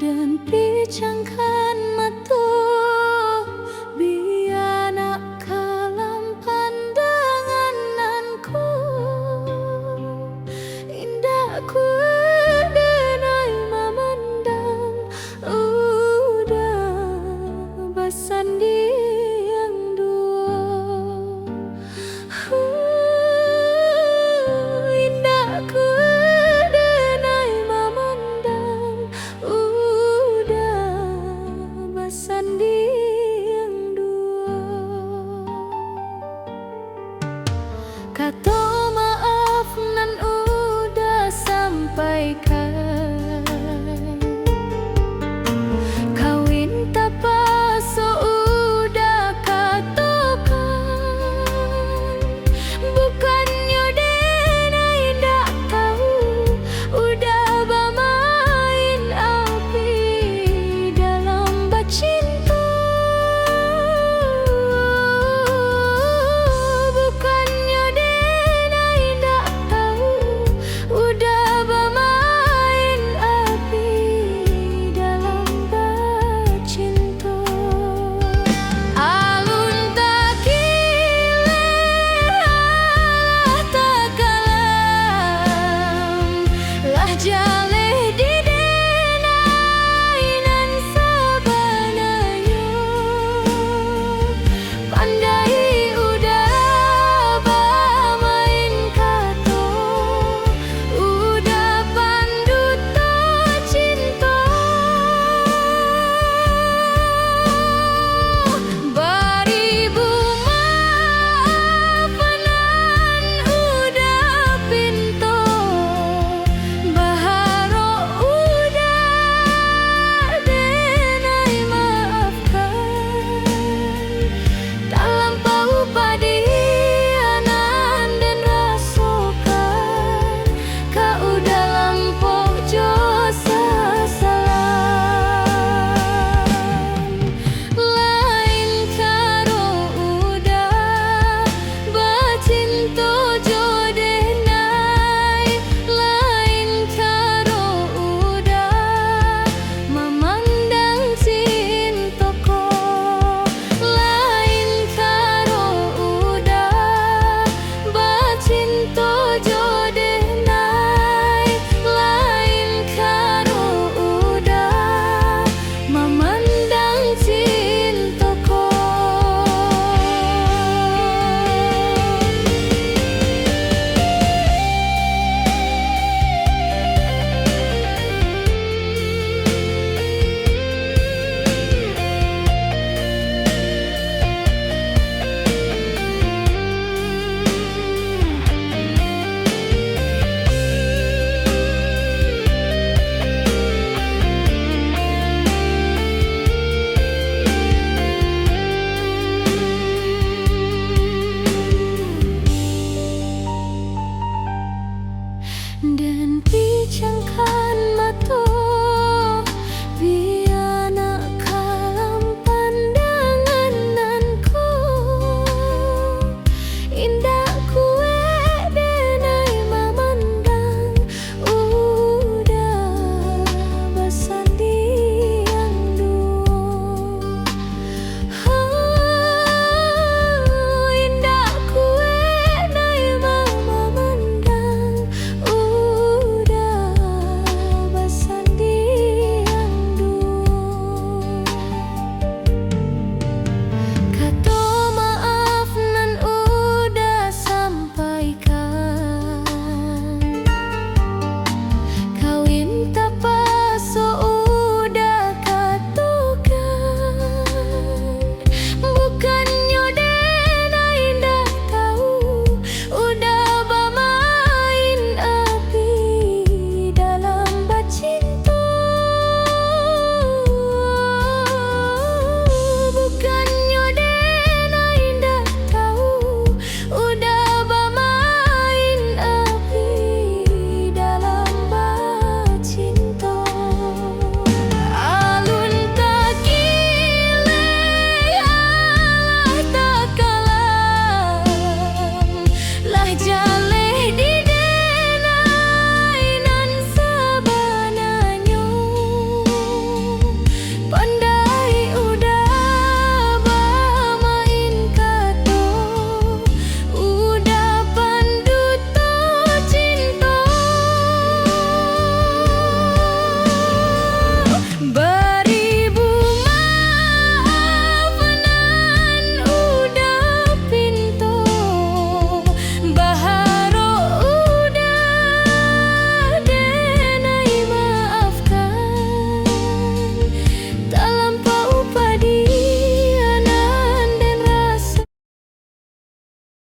Dan picangkan mata biar nak kalam pandanganku indah ku denai memandang udah bersandi yang dua indah ku denai memandang sandi yang dua. Kata maaf nan udah sampaikan, kawin tak paso udah katakan, bukannya denai tak tahu udah bermain api dalam cinta. Bukannya denai tak tahu udah bermain api dalam cinta. Alun tak kileh tak kalam lah jaleh di denai nan sabananya pandai udah bermain kata udah pandu tak cinta beribu maaf nan udah pintu baharo udah denai maafkan terlampau padianan dan rasakan kau udah lampau josa salam lain karo udah bercinta jodenai lain karo udah memandang cintaku lain karo udah bercinta jodenai lain karo udah memandang cintaku. Dan picangkan